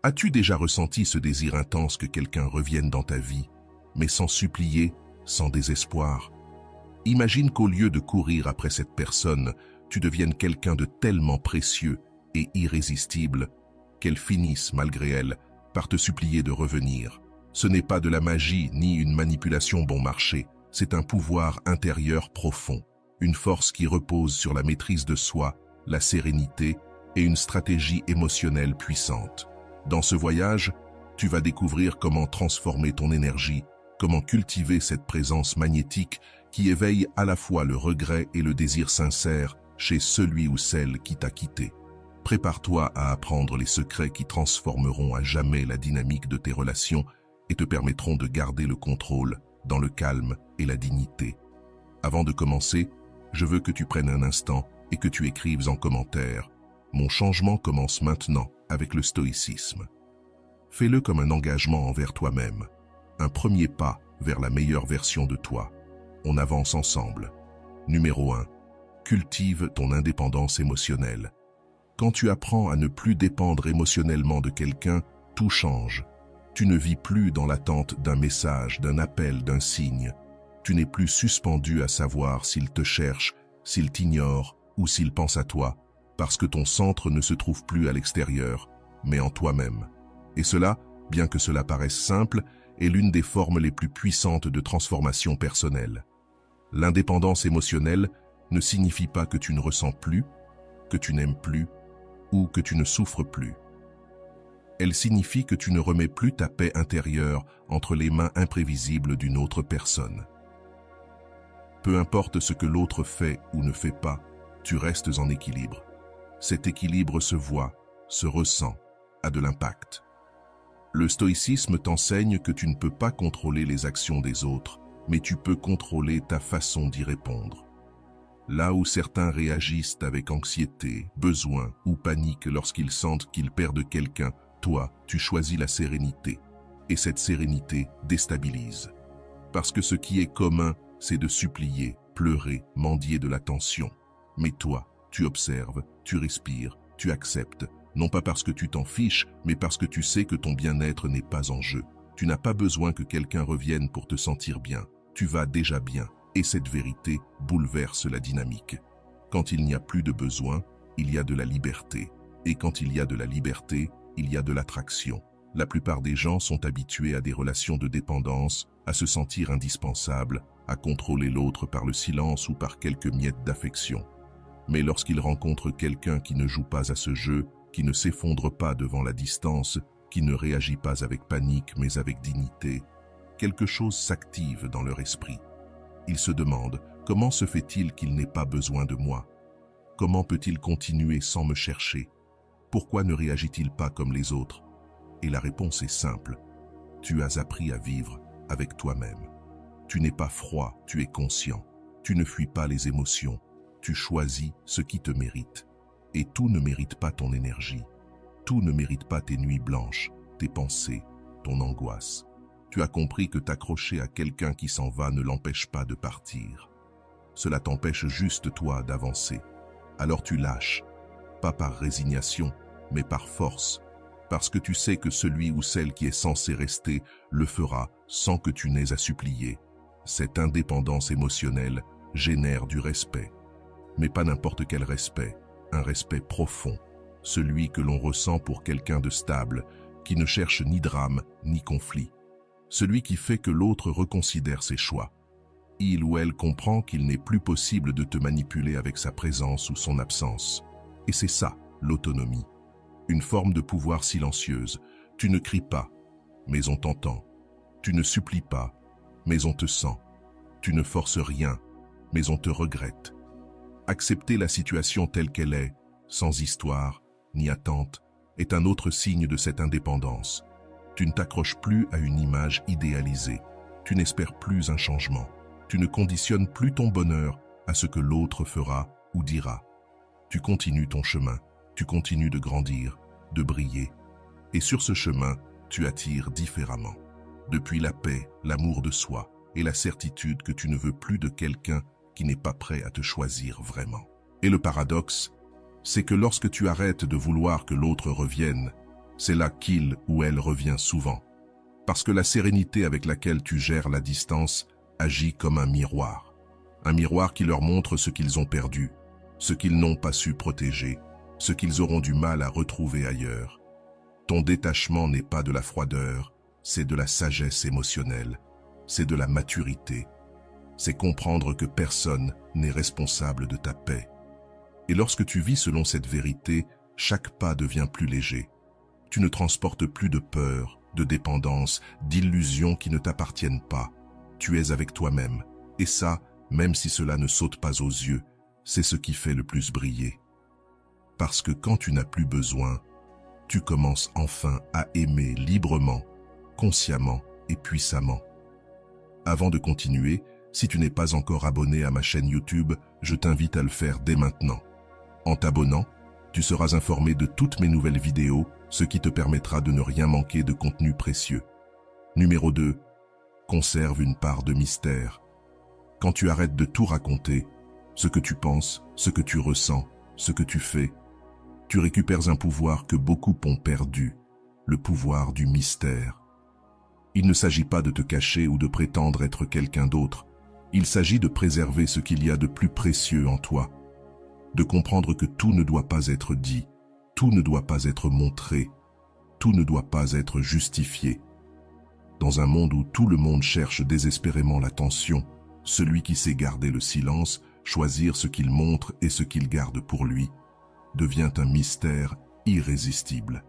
As-tu déjà ressenti ce désir intense que quelqu'un revienne dans ta vie, mais sans supplier, sans désespoir? Imagine qu'au lieu de courir après cette personne, tu deviennes quelqu'un de tellement précieux et irrésistible qu'elle finisse, malgré elle, par te supplier de revenir. Ce n'est pas de la magie ni une manipulation bon marché, c'est un pouvoir intérieur profond, une force qui repose sur la maîtrise de soi, la sérénité et une stratégie émotionnelle puissante. Dans ce voyage, tu vas découvrir comment transformer ton énergie, comment cultiver cette présence magnétique qui éveille à la fois le regret et le désir sincère chez celui ou celle qui t'a quitté. Prépare-toi à apprendre les secrets qui transformeront à jamais la dynamique de tes relations et te permettront de garder le contrôle dans le calme et la dignité. Avant de commencer, je veux que tu prennes un instant et que tu écrives en commentaire « Mon changement commence maintenant » avec le stoïcisme. Fais-le comme un engagement envers toi-même, un premier pas vers la meilleure version de toi. On avance ensemble. Numéro 1. Cultive ton indépendance émotionnelle. Quand tu apprends à ne plus dépendre émotionnellement de quelqu'un, tout change. Tu ne vis plus dans l'attente d'un message, d'un appel, d'un signe. Tu n'es plus suspendu à savoir s'il te cherche, s'il t'ignore ou s'il pense à toi, parce que ton centre ne se trouve plus à l'extérieur, mais en toi-même. Et cela, bien que cela paraisse simple, est l'une des formes les plus puissantes de transformation personnelle. L'indépendance émotionnelle ne signifie pas que tu ne ressens plus, que tu n'aimes plus ou que tu ne souffres plus. Elle signifie que tu ne remets plus ta paix intérieure entre les mains imprévisibles d'une autre personne. Peu importe ce que l'autre fait ou ne fait pas, tu restes en équilibre. Cet équilibre se voit, se ressent, a de l'impact. Le stoïcisme t'enseigne que tu ne peux pas contrôler les actions des autres, mais tu peux contrôler ta façon d'y répondre. Là où certains réagissent avec anxiété, besoin ou panique lorsqu'ils sentent qu'ils perdent quelqu'un, toi, tu choisis la sérénité. Et cette sérénité déstabilise. Parce que ce qui est commun, c'est de supplier, pleurer, mendier de l'attention. Mais toi, tu observes, tu respires, tu acceptes, non pas parce que tu t'en fiches, mais parce que tu sais que ton bien-être n'est pas en jeu. Tu n'as pas besoin que quelqu'un revienne pour te sentir bien. Tu vas déjà bien, et cette vérité bouleverse la dynamique. Quand il n'y a plus de besoin, il y a de la liberté. Et quand il y a de la liberté, il y a de l'attraction. La plupart des gens sont habitués à des relations de dépendance, à se sentir indispensables, à contrôler l'autre par le silence ou par quelques miettes d'affection. Mais lorsqu'ils rencontrent quelqu'un qui ne joue pas à ce jeu, qui ne s'effondre pas devant la distance, qui ne réagit pas avec panique mais avec dignité, quelque chose s'active dans leur esprit. Ils se demandent « Comment se fait-il qu'il n'ait pas besoin de moi? Comment peut-il continuer sans me chercher? Pourquoi ne réagit-il pas comme les autres ?» Et la réponse est simple. Tu as appris à vivre avec toi-même. Tu n'es pas froid, tu es conscient. Tu ne fuis pas les émotions. Tu choisis ce qui te mérite. Et tout ne mérite pas ton énergie. Tout ne mérite pas tes nuits blanches, tes pensées, ton angoisse. Tu as compris que t'accrocher à quelqu'un qui s'en va ne l'empêche pas de partir. Cela t'empêche juste toi d'avancer. Alors tu lâches, pas par résignation, mais par force, parce que tu sais que celui ou celle qui est censé rester le fera sans que tu n'aies à supplier. Cette indépendance émotionnelle génère du respect. Mais pas n'importe quel respect, un respect profond, celui que l'on ressent pour quelqu'un de stable, qui ne cherche ni drame ni conflit. Celui qui fait que l'autre reconsidère ses choix. Il ou elle comprend qu'il n'est plus possible de te manipuler avec sa présence ou son absence. Et c'est ça, l'autonomie. Une forme de pouvoir silencieuse. Tu ne cries pas, mais on t'entend. Tu ne supplies pas, mais on te sent. Tu ne forces rien, mais on te regrette. Accepter la situation telle qu'elle est, sans histoire, ni attente, est un autre signe de cette indépendance. Tu ne t'accroches plus à une image idéalisée. Tu n'espères plus un changement. Tu ne conditionnes plus ton bonheur à ce que l'autre fera ou dira. Tu continues ton chemin. Tu continues de grandir, de briller. Et sur ce chemin, tu attires différemment. Depuis la paix, l'amour de soi et la certitude que tu ne veux plus de quelqu'un qui n'est pas prêt à te choisir vraiment. Et le paradoxe, c'est que lorsque tu arrêtes de vouloir que l'autre revienne, c'est là qu'il ou elle revient souvent. Parce que la sérénité avec laquelle tu gères la distance agit comme un miroir qui leur montre ce qu'ils ont perdu, ce qu'ils n'ont pas su protéger, ce qu'ils auront du mal à retrouver ailleurs. Ton détachement n'est pas de la froideur, c'est de la sagesse émotionnelle, c'est de la maturité. C'est comprendre que personne n'est responsable de ta paix. Et lorsque tu vis selon cette vérité, chaque pas devient plus léger. Tu ne transportes plus de peur, de dépendance, d'illusions qui ne t'appartiennent pas. Tu es avec toi-même. Et ça, même si cela ne saute pas aux yeux, c'est ce qui fait le plus briller. Parce que quand tu n'as plus besoin, tu commences enfin à aimer librement, consciemment et puissamment. Avant de continuer, si tu n'es pas encore abonné à ma chaîne YouTube, je t'invite à le faire dès maintenant. En t'abonnant, tu seras informé de toutes mes nouvelles vidéos, ce qui te permettra de ne rien manquer de contenu précieux. Numéro 2. Conserve une part de mystère. Quand tu arrêtes de tout raconter, ce que tu penses, ce que tu ressens, ce que tu fais, tu récupères un pouvoir que beaucoup ont perdu, le pouvoir du mystère. Il ne s'agit pas de te cacher ou de prétendre être quelqu'un d'autre. Il s'agit de préserver ce qu'il y a de plus précieux en toi, de comprendre que tout ne doit pas être dit, tout ne doit pas être montré, tout ne doit pas être justifié. Dans un monde où tout le monde cherche désespérément l'attention, celui qui sait garder le silence, choisir ce qu'il montre et ce qu'il garde pour lui, devient un mystère irrésistible.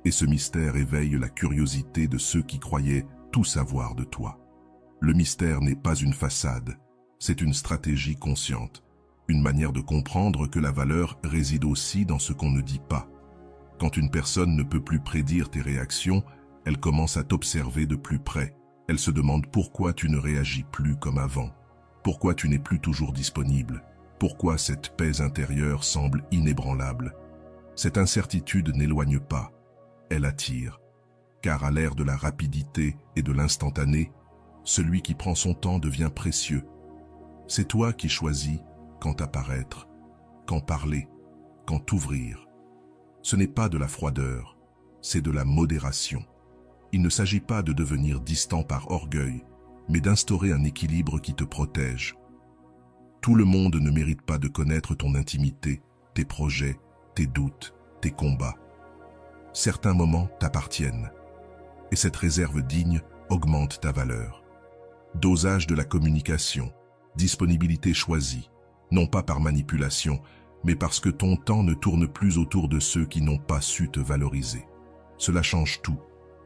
Et ce mystère éveille la curiosité de ceux qui croyaient tout savoir de toi. Le mystère n'est pas une façade, c'est une stratégie consciente, une manière de comprendre que la valeur réside aussi dans ce qu'on ne dit pas. Quand une personne ne peut plus prédire tes réactions, elle commence à t'observer de plus près. Elle se demande pourquoi tu ne réagis plus comme avant, pourquoi tu n'es plus toujours disponible, pourquoi cette paix intérieure semble inébranlable. Cette incertitude n'éloigne pas, elle attire, car à l'ère de la rapidité et de l'instantané, celui qui prend son temps devient précieux. C'est toi qui choisis quand apparaître, quand parler, quand t'ouvrir. Ce n'est pas de la froideur, c'est de la modération. Il ne s'agit pas de devenir distant par orgueil, mais d'instaurer un équilibre qui te protège. Tout le monde ne mérite pas de connaître ton intimité, tes projets, tes doutes, tes combats. Certains moments t'appartiennent, et cette réserve digne augmente ta valeur. Dosage de la communication, disponibilité choisie, non pas par manipulation, mais parce que ton temps ne tourne plus autour de ceux qui n'ont pas su te valoriser. Cela change tout.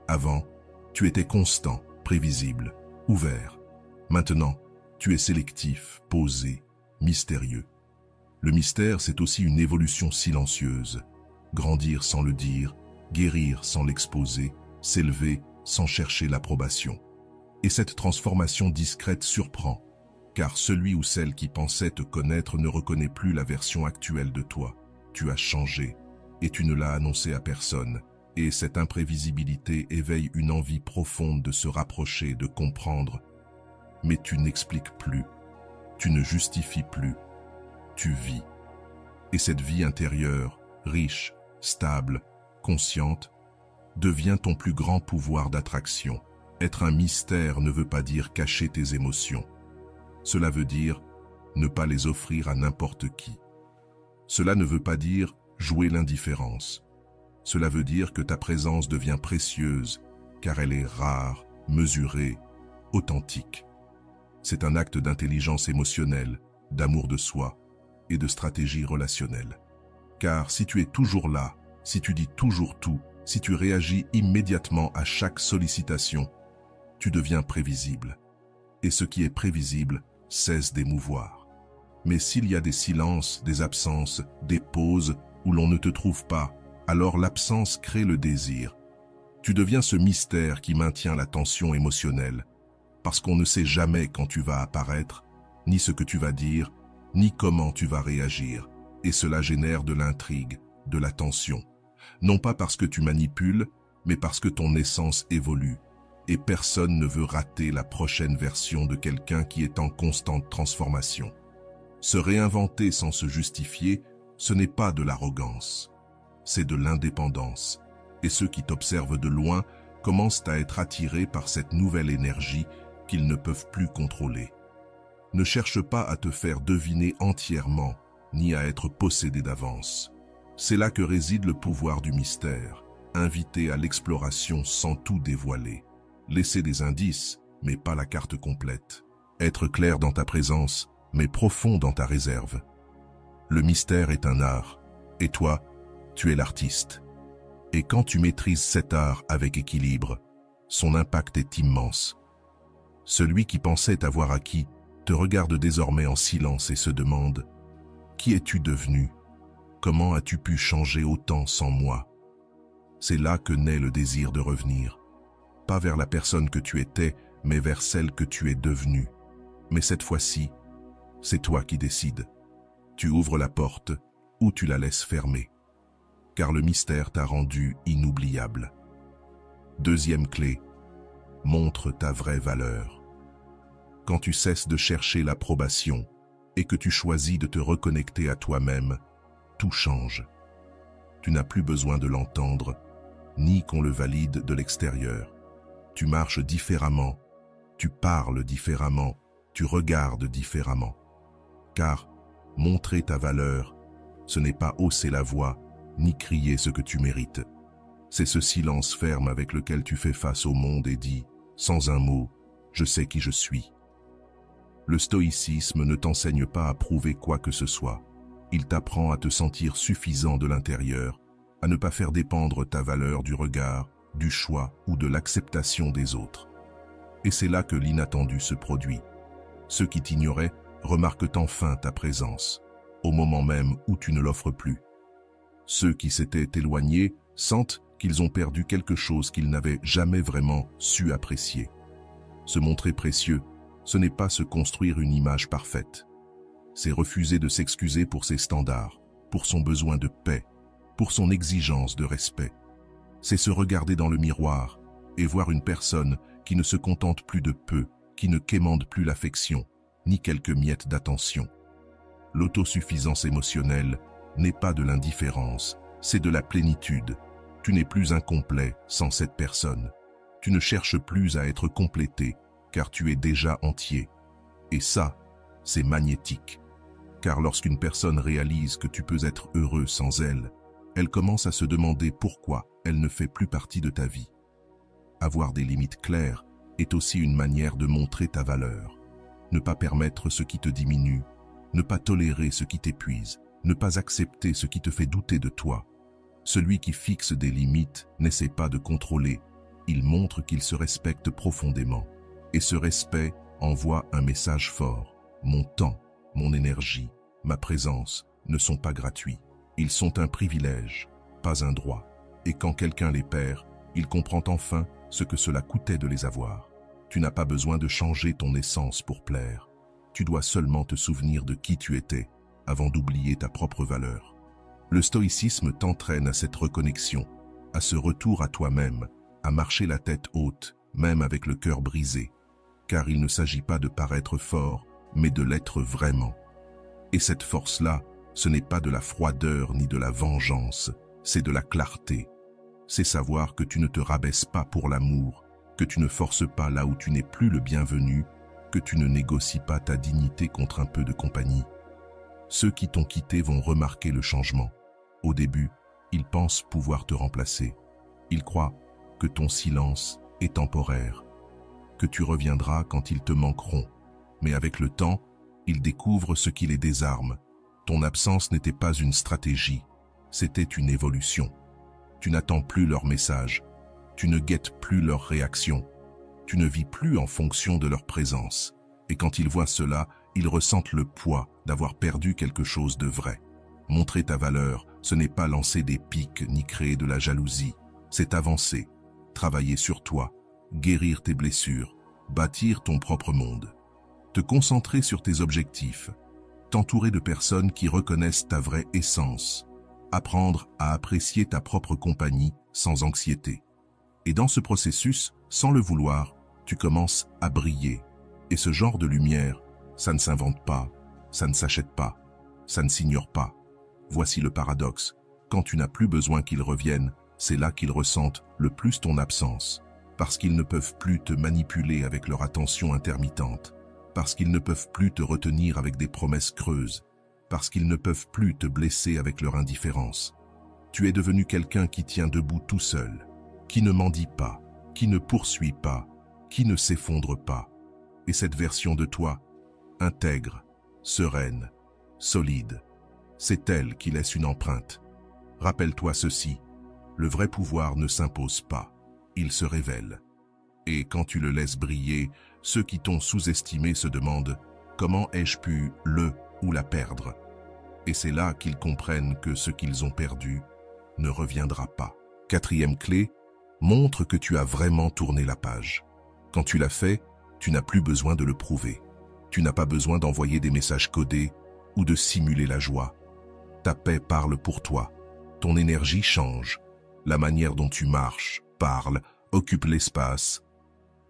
Avant, tu étais constant, prévisible, ouvert. Maintenant, tu es sélectif, posé, mystérieux. Le mystère, c'est aussi une évolution silencieuse. Grandir sans le dire, guérir sans l'exposer, s'élever sans chercher l'approbation. Et cette transformation discrète surprend, car celui ou celle qui pensait te connaître ne reconnaît plus la version actuelle de toi. Tu as changé, et tu ne l'as annoncé à personne. Et cette imprévisibilité éveille une envie profonde de se rapprocher, de comprendre. Mais tu n'expliques plus, tu ne justifies plus, tu vis. Et cette vie intérieure, riche, stable, consciente, devient ton plus grand pouvoir d'attraction. Être un mystère ne veut pas dire cacher tes émotions. Cela veut dire ne pas les offrir à n'importe qui. Cela ne veut pas dire jouer l'indifférence. Cela veut dire que ta présence devient précieuse, car elle est rare, mesurée, authentique. C'est un acte d'intelligence émotionnelle, d'amour de soi et de stratégie relationnelle. Car si tu es toujours là, si tu dis toujours tout, si tu réagis immédiatement à chaque sollicitation, tu deviens prévisible. Et ce qui est prévisible cesse d'émouvoir. Mais s'il y a des silences, des absences, des pauses où l'on ne te trouve pas, alors l'absence crée le désir. Tu deviens ce mystère qui maintient la tension émotionnelle, parce qu'on ne sait jamais quand tu vas apparaître, ni ce que tu vas dire, ni comment tu vas réagir, et cela génère de l'intrigue, de la tension. Non pas parce que tu manipules, mais parce que ton essence évolue, et personne ne veut rater la prochaine version de quelqu'un qui est en constante transformation. Se réinventer sans se justifier, ce n'est pas de l'arrogance. C'est de l'indépendance. et ceux qui t'observent de loin commencent à être attirés par cette nouvelle énergie qu'ils ne peuvent plus contrôler. Ne cherche pas à te faire deviner entièrement, ni à être possédé d'avance. C'est là que réside le pouvoir du mystère, inviter à l'exploration sans tout dévoiler. Laisser des indices, mais pas la carte complète. Être clair dans ta présence, mais profond dans ta réserve. Le mystère est un art, et toi, tu es l'artiste. Et quand tu maîtrises cet art avec équilibre, son impact est immense. Celui qui pensait t'avoir acquis te regarde désormais en silence et se demande « Qui es-tu devenu ? Comment as-tu pu changer autant sans moi ?» C'est là que naît le désir de revenir. Pas vers la personne que tu étais, mais vers celle que tu es devenue. Mais cette fois-ci, c'est toi qui décides. Tu ouvres la porte ou tu la laisses fermer. Car le mystère t'a rendu inoubliable. Deuxième clé, montre ta vraie valeur. Quand tu cesses de chercher l'approbation et que tu choisis de te reconnecter à toi-même, tout change. Tu n'as plus besoin de l'entendre, ni qu'on le valide de l'extérieur. Tu marches différemment, tu parles différemment, tu regardes différemment. Car montrer ta valeur, ce n'est pas hausser la voix, ni crier ce que tu mérites. C'est ce silence ferme avec lequel tu fais face au monde et dis, sans un mot, je sais qui je suis. Le stoïcisme ne t'enseigne pas à prouver quoi que ce soit. Il t'apprend à te sentir suffisant de l'intérieur, à ne pas faire dépendre ta valeur du regard, du choix ou de l'acceptation des autres. Et c'est là que l'inattendu se produit. Ceux qui t'ignoraient remarquent enfin ta présence, au moment même où tu ne l'offres plus. Ceux qui s'étaient éloignés sentent qu'ils ont perdu quelque chose qu'ils n'avaient jamais vraiment su apprécier. Se montrer précieux, ce n'est pas se construire une image parfaite. C'est refuser de s'excuser pour ses standards, pour son besoin de paix, pour son exigence de respect. C'est se regarder dans le miroir et voir une personne qui ne se contente plus de peu, qui ne quémande plus l'affection, ni quelques miettes d'attention. L'autosuffisance émotionnelle n'est pas de l'indifférence, c'est de la plénitude. Tu n'es plus incomplet sans cette personne. Tu ne cherches plus à être complété, car tu es déjà entier. Et ça, c'est magnétique. Car lorsqu'une personne réalise que tu peux être heureux sans elle, elle commence à se demander pourquoi elle ne fait plus partie de ta vie. Avoir des limites claires est aussi une manière de montrer ta valeur. Ne pas permettre ce qui te diminue, ne pas tolérer ce qui t'épuise, ne pas accepter ce qui te fait douter de toi. Celui qui fixe des limites n'essaie pas de contrôler, il montre qu'il se respecte profondément. Et ce respect envoie un message fort. Mon temps, mon énergie, ma présence ne sont pas gratuits. Ils sont un privilège, pas un droit. Et quand quelqu'un les perd, il comprend enfin ce que cela coûtait de les avoir. Tu n'as pas besoin de changer ton essence pour plaire. Tu dois seulement te souvenir de qui tu étais avant d'oublier ta propre valeur. Le stoïcisme t'entraîne à cette reconnexion, à ce retour à toi-même, à marcher la tête haute, même avec le cœur brisé. Car il ne s'agit pas de paraître fort, mais de l'être vraiment. Et cette force-là, ce n'est pas de la froideur ni de la vengeance, c'est de la clarté. C'est savoir que tu ne te rabaisses pas pour l'amour, que tu ne forces pas là où tu n'es plus le bienvenu, que tu ne négocies pas ta dignité contre un peu de compagnie. Ceux qui t'ont quitté vont remarquer le changement. Au début, ils pensent pouvoir te remplacer. Ils croient que ton silence est temporaire, que tu reviendras quand ils te manqueront. Mais avec le temps, ils découvrent ce qui les désarme. Ton absence n'était pas une stratégie, c'était une évolution. Tu n'attends plus leur message, tu ne guettes plus leur réaction, tu ne vis plus en fonction de leur présence. Et quand ils voient cela, ils ressentent le poids d'avoir perdu quelque chose de vrai. Montrer ta valeur, ce n'est pas lancer des piques ni créer de la jalousie, c'est avancer, travailler sur toi, guérir tes blessures, bâtir ton propre monde. Te concentrer sur tes objectifs, t'entourer de personnes qui reconnaissent ta vraie essence, apprendre à apprécier ta propre compagnie sans anxiété. Et dans ce processus, sans le vouloir, tu commences à briller. Et ce genre de lumière, ça ne s'invente pas, ça ne s'achète pas, ça ne s'ignore pas. Voici le paradoxe. Quand tu n'as plus besoin qu'ils reviennent, c'est là qu'ils ressentent le plus ton absence, parce qu'ils ne peuvent plus te manipuler avec leur attention intermittente, parce qu'ils ne peuvent plus te retenir avec des promesses creuses, parce qu'ils ne peuvent plus te blesser avec leur indifférence. Tu es devenu quelqu'un qui tient debout tout seul, qui ne mendie pas, qui ne poursuit pas, qui ne s'effondre pas. Et cette version de toi, intègre, sereine, solide, c'est elle qui laisse une empreinte. Rappelle-toi ceci, le vrai pouvoir ne s'impose pas, il se révèle. Et quand tu le laisses briller, ceux qui t'ont sous-estimé se demandent « Comment ai-je pu le ou la perdre ?» Et c'est là qu'ils comprennent que ce qu'ils ont perdu ne reviendra pas. Quatrième clé, montre que tu as vraiment tourné la page. Quand tu l'as fait, tu n'as plus besoin de le prouver. Tu n'as pas besoin d'envoyer des messages codés ou de simuler la joie. Ta paix parle pour toi. Ton énergie change. La manière dont tu marches, parles, occupe l'espace.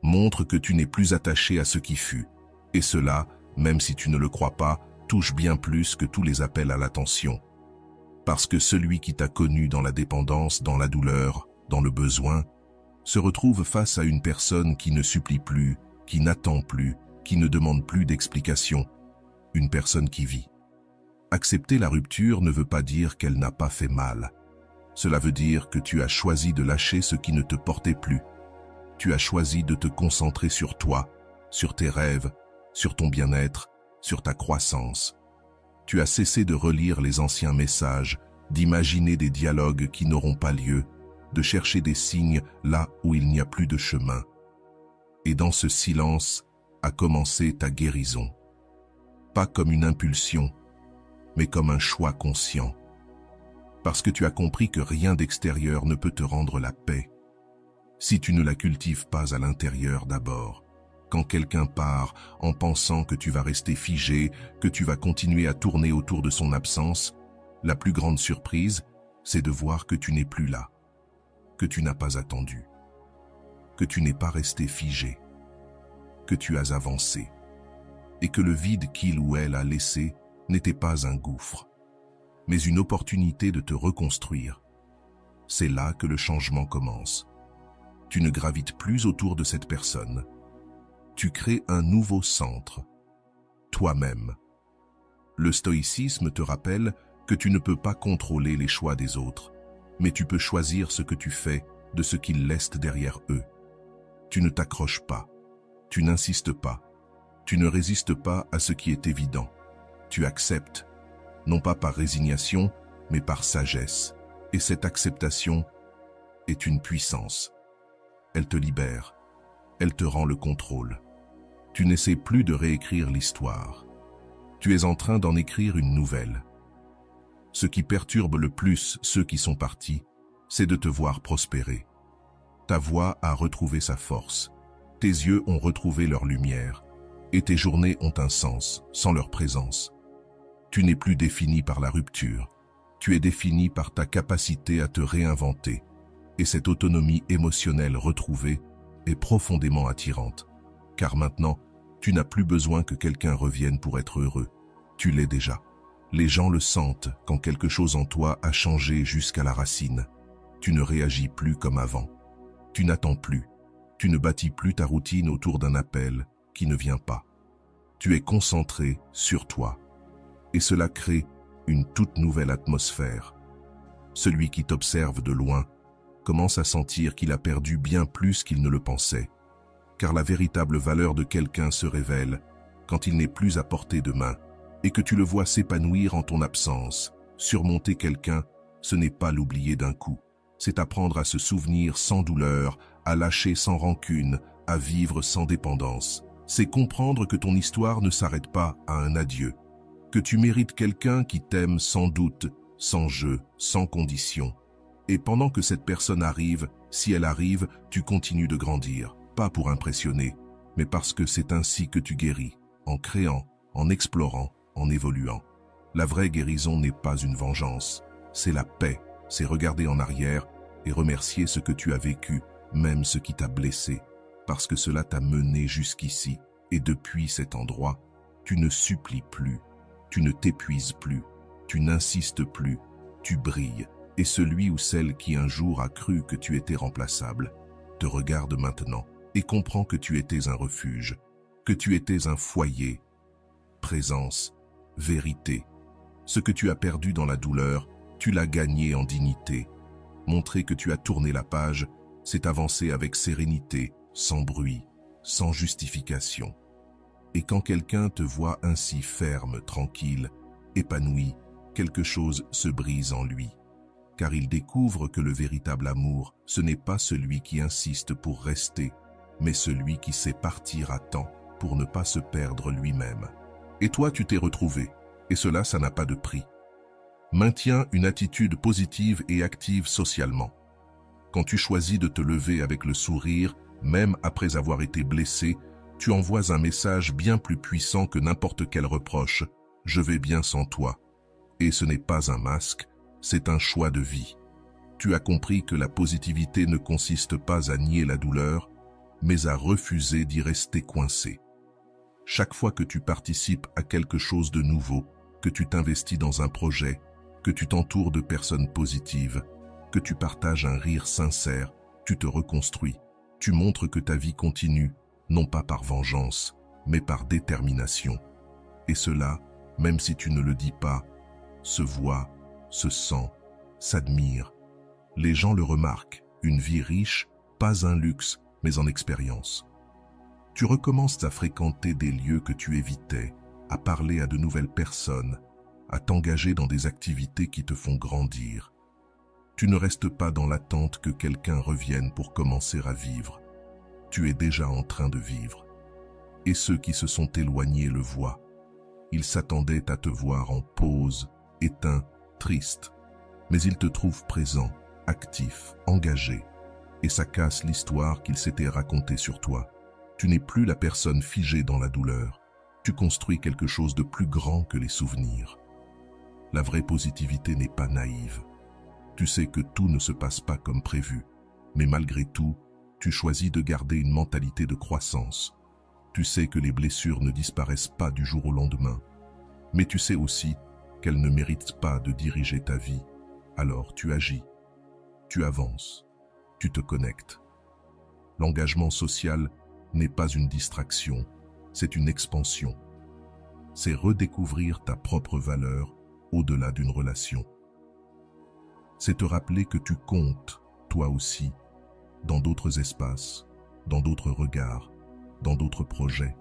Montre que tu n'es plus attaché à ce qui fut. Et cela, même si tu ne le crois pas, touche bien plus que tous les appels à l'attention. Parce que celui qui t'a connu dans la dépendance, dans la douleur, dans le besoin, se retrouve face à une personne qui ne supplie plus, qui n'attend plus, qui ne demande plus d'explications. Une personne qui vit. Accepter la rupture ne veut pas dire qu'elle n'a pas fait mal. Cela veut dire que tu as choisi de lâcher ce qui ne te portait plus. Tu as choisi de te concentrer sur toi, sur tes rêves, sur ton bien-être, sur ta croissance. Tu as cessé de relire les anciens messages, d'imaginer des dialogues qui n'auront pas lieu, de chercher des signes là où il n'y a plus de chemin. Et dans ce silence a commencé ta guérison. Pas comme une impulsion, mais comme un choix conscient. Parce que tu as compris que rien d'extérieur ne peut te rendre la paix, si tu ne la cultives pas à l'intérieur d'abord. Quand quelqu'un part en pensant que tu vas rester figé, que tu vas continuer à tourner autour de son absence, la plus grande surprise, c'est de voir que tu n'es plus là, que tu n'as pas attendu, que tu n'es pas resté figé, que tu as avancé, et que le vide qu'il ou elle a laissé n'était pas un gouffre, mais une opportunité de te reconstruire. C'est là que le changement commence. Tu ne gravites plus autour de cette personne. Tu crées un nouveau centre, toi-même. Le stoïcisme te rappelle que tu ne peux pas contrôler les choix des autres, mais tu peux choisir ce que tu fais de ce qu'ils laissent derrière eux. Tu ne t'accroches pas, tu n'insistes pas, tu ne résistes pas à ce qui est évident. Tu acceptes, non pas par résignation, mais par sagesse. Et cette acceptation est une puissance. Elle te libère, elle te rend le contrôle. Tu n'essaies plus de réécrire l'histoire. Tu es en train d'en écrire une nouvelle. Ce qui perturbe le plus ceux qui sont partis, c'est de te voir prospérer. Ta voix a retrouvé sa force, tes yeux ont retrouvé leur lumière, et tes journées ont un sens sans leur présence. Tu n'es plus défini par la rupture, tu es défini par ta capacité à te réinventer, et cette autonomie émotionnelle retrouvée est profondément attirante, car maintenant, tu n'as plus besoin que quelqu'un revienne pour être heureux. Tu l'es déjà. Les gens le sentent quand quelque chose en toi a changé jusqu'à la racine. Tu ne réagis plus comme avant. Tu n'attends plus. Tu ne bâtis plus ta routine autour d'un appel qui ne vient pas. Tu es concentré sur toi. Et cela crée une toute nouvelle atmosphère. Celui qui t'observe de loin commence à sentir qu'il a perdu bien plus qu'il ne le pensait, car la véritable valeur de quelqu'un se révèle quand il n'est plus à portée de main, et que tu le vois s'épanouir en ton absence. Surmonter quelqu'un, ce n'est pas l'oublier d'un coup, c'est apprendre à se souvenir sans douleur, à lâcher sans rancune, à vivre sans dépendance. C'est comprendre que ton histoire ne s'arrête pas à un adieu, que tu mérites quelqu'un qui t'aime sans doute, sans jeu, sans condition. Et pendant que cette personne arrive, si elle arrive, tu continues de grandir, pas pour impressionner, mais parce que c'est ainsi que tu guéris, en créant, en explorant, en évoluant. La vraie guérison n'est pas une vengeance, c'est la paix, c'est regarder en arrière et remercier ce que tu as vécu, même ce qui t'a blessé, parce que cela t'a mené jusqu'ici, et depuis cet endroit, tu ne supplies plus, tu ne t'épuises plus, tu n'insistes plus, tu brilles, Et celui ou celle qui un jour a cru que tu étais remplaçable, te regarde maintenant et comprend que tu étais un refuge, que tu étais un foyer, présence, vérité. Ce que tu as perdu dans la douleur, tu l'as gagné en dignité. Montrer que tu as tourné la page, c'est avancer avec sérénité, sans bruit, sans justification. Et quand quelqu'un te voit ainsi ferme, tranquille, épanoui, quelque chose se brise en lui. Car il découvre que le véritable amour, ce n'est pas celui qui insiste pour rester, mais celui qui sait partir à temps pour ne pas se perdre lui-même. Et toi, tu t'es retrouvé, et cela, ça n'a pas de prix. Maintiens une attitude positive et active socialement. Quand tu choisis de te lever avec le sourire, même après avoir été blessé, tu envoies un message bien plus puissant que n'importe quel reproche. Je vais bien sans toi. Et ce n'est pas un masque, c'est un choix de vie. Tu as compris que la positivité ne consiste pas à nier la douleur, mais à refuser d'y rester coincé. Chaque fois que tu participes à quelque chose de nouveau, que tu t'investis dans un projet, que tu t'entoures de personnes positives, que tu partages un rire sincère, tu te reconstruis. Tu montres que ta vie continue, non pas par vengeance, mais par détermination. Et cela, même si tu ne le dis pas, se voit, se sent, s'admire. Les gens le remarquent, une vie riche, pas un luxe, mais en expérience. Tu recommences à fréquenter des lieux que tu évitais, à parler à de nouvelles personnes, à t'engager dans des activités qui te font grandir. Tu ne restes pas dans l'attente que quelqu'un revienne pour commencer à vivre. Tu es déjà en train de vivre. Et ceux qui se sont éloignés le voient. Ils s'attendaient à te voir en pause, éteint, triste. Mais ils te trouvent présent, actif, engagé. Et ça casse l'histoire qu'ils s'étaient racontée sur toi. Tu n'es plus la personne figée dans la douleur. Tu construis quelque chose de plus grand que les souvenirs. La vraie positivité n'est pas naïve. Tu sais que tout ne se passe pas comme prévu, mais malgré tout, tu choisis de garder une mentalité de croissance. Tu sais que les blessures ne disparaissent pas du jour au lendemain, mais tu sais aussi qu'elles ne méritent pas de diriger ta vie. Alors tu agis, tu avances, tu te connectes. L'engagement social n'est pas une distraction, c'est une expansion. C'est redécouvrir ta propre valeur au-delà d'une relation. C'est te rappeler que tu comptes, toi aussi, dans d'autres espaces, dans d'autres regards, dans d'autres projets.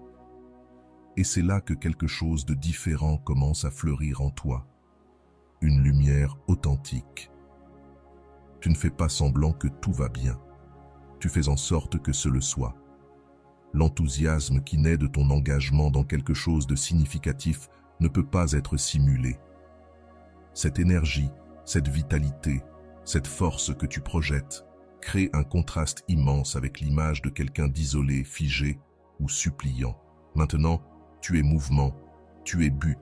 Et c'est là que quelque chose de différent commence à fleurir en toi. Une lumière authentique. Tu ne fais pas semblant que tout va bien. Tu fais en sorte que ce le soit. L'enthousiasme qui naît de ton engagement dans quelque chose de significatif ne peut pas être simulé. Cette énergie, cette vitalité, cette force que tu projettes, crée un contraste immense avec l'image de quelqu'un d'isolé, figé ou suppliant. Maintenant, tu es mouvement, tu es but,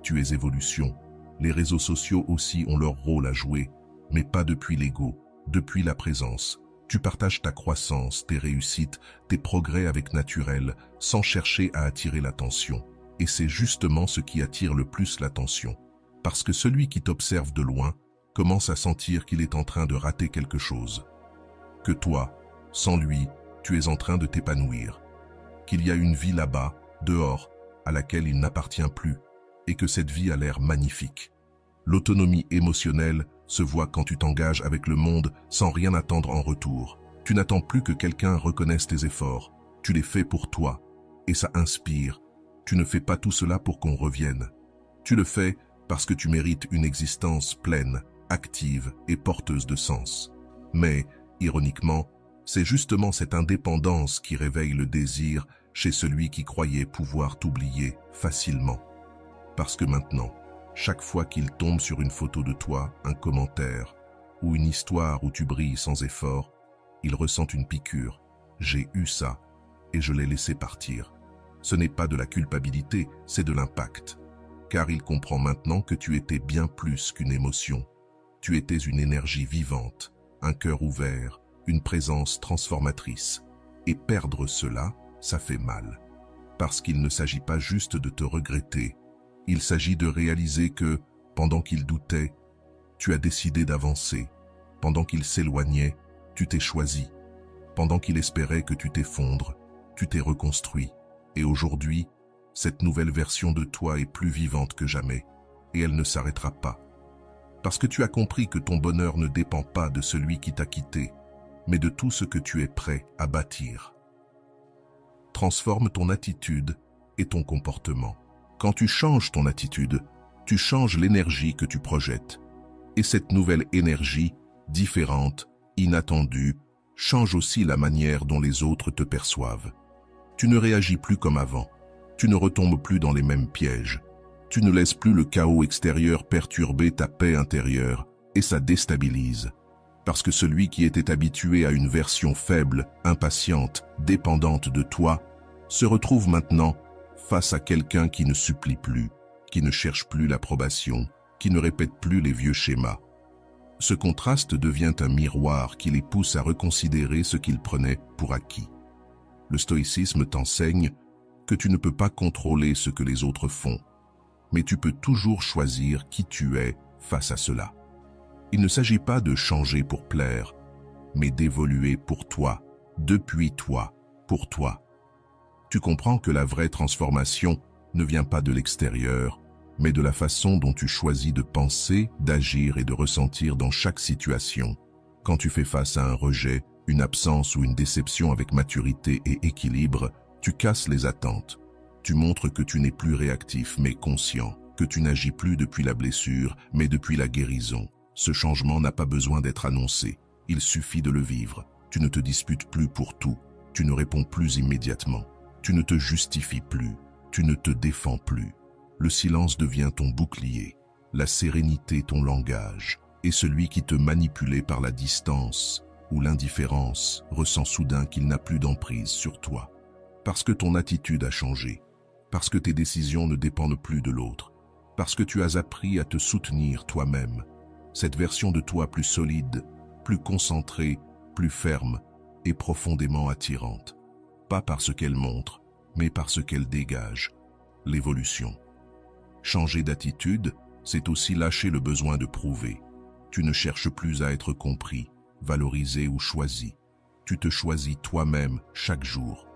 tu es évolution. Les réseaux sociaux aussi ont leur rôle à jouer, mais pas depuis l'ego, depuis la présence. Tu partages ta croissance, tes réussites, tes progrès avec naturel, sans chercher à attirer l'attention. Et c'est justement ce qui attire le plus l'attention. Parce que celui qui t'observe de loin commence à sentir qu'il est en train de rater quelque chose. Que toi, sans lui, tu es en train de t'épanouir. Qu'il y a une vie là-bas, dehors, à laquelle il n'appartient plus, et que cette vie a l'air magnifique. L'autonomie émotionnelle se voit quand tu t'engages avec le monde sans rien attendre en retour. Tu n'attends plus que quelqu'un reconnaisse tes efforts. Tu les fais pour toi, et ça inspire. Tu ne fais pas tout cela pour qu'on revienne. Tu le fais parce que tu mérites une existence pleine, active et porteuse de sens. Mais, ironiquement, c'est justement cette indépendance qui réveille le désir chez celui qui croyait pouvoir t'oublier facilement. Parce que maintenant, chaque fois qu'il tombe sur une photo de toi, un commentaire, ou une histoire où tu brilles sans effort, il ressent une piqûre. J'ai eu ça, et je l'ai laissé partir. Ce n'est pas de la culpabilité, c'est de l'impact. Car il comprend maintenant que tu étais bien plus qu'une émotion. Tu étais une énergie vivante, un cœur ouvert, une présence transformatrice. Et perdre cela, ça fait mal. Parce qu'il ne s'agit pas juste de te regretter. Il s'agit de réaliser que, pendant qu'il doutait, Tu as décidé d'avancer. Pendant qu'il s'éloignait, tu t'es choisi. Pendant qu'il espérait que tu t'effondres, tu t'es reconstruit. Et aujourd'hui, cette nouvelle version de toi est plus vivante que jamais. Et elle ne s'arrêtera pas. Parce que tu as compris que ton bonheur ne dépend pas de celui qui t'a quitté, mais de tout ce que tu es prêt à bâtir. Transforme ton attitude et ton comportement. Quand tu changes ton attitude, tu changes l'énergie que tu projettes. Et cette nouvelle énergie, différente, inattendue, change aussi la manière dont les autres te perçoivent. Tu ne réagis plus comme avant. Tu ne retombes plus dans les mêmes pièges. Tu ne laisses plus le chaos extérieur perturber ta paix intérieure, et ça déstabilise. Parce que celui qui était habitué à une version faible, impatiente, dépendante de toi, se retrouve maintenant face à quelqu'un qui ne supplie plus, qui ne cherche plus l'approbation, qui ne répète plus les vieux schémas. Ce contraste devient un miroir qui les pousse à reconsidérer ce qu'ils prenaient pour acquis. Le stoïcisme t'enseigne que tu ne peux pas contrôler ce que les autres font, mais tu peux toujours choisir qui tu es face à cela. Il ne s'agit pas de changer pour plaire, mais d'évoluer pour toi, depuis toi, pour toi. Tu comprends que la vraie transformation ne vient pas de l'extérieur, mais de la façon dont tu choisis de penser, d'agir et de ressentir dans chaque situation. Quand tu fais face à un rejet, une absence ou une déception avec maturité et équilibre, tu casses les attentes. Tu montres que tu n'es plus réactif mais conscient, que tu n'agis plus depuis la blessure mais depuis la guérison. Ce changement n'a pas besoin d'être annoncé, il suffit de le vivre. Tu ne te disputes plus pour tout, tu ne réponds plus immédiatement, tu ne te justifies plus, tu ne te défends plus. Le silence devient ton bouclier, la sérénité ton langage, et celui qui te manipulait par la distance ou l'indifférence ressent soudain qu'il n'a plus d'emprise sur toi. Parce que ton attitude a changé, parce que tes décisions ne dépendent plus de l'autre, parce que tu as appris à te soutenir toi-même. Cette version de toi plus solide, plus concentrée, plus ferme et profondément attirante. Pas parce qu'elle montre, mais parce qu'elle dégage. L'évolution. Changer d'attitude, c'est aussi lâcher le besoin de prouver. Tu ne cherches plus à être compris, valorisé ou choisi. Tu te choisis toi-même chaque jour.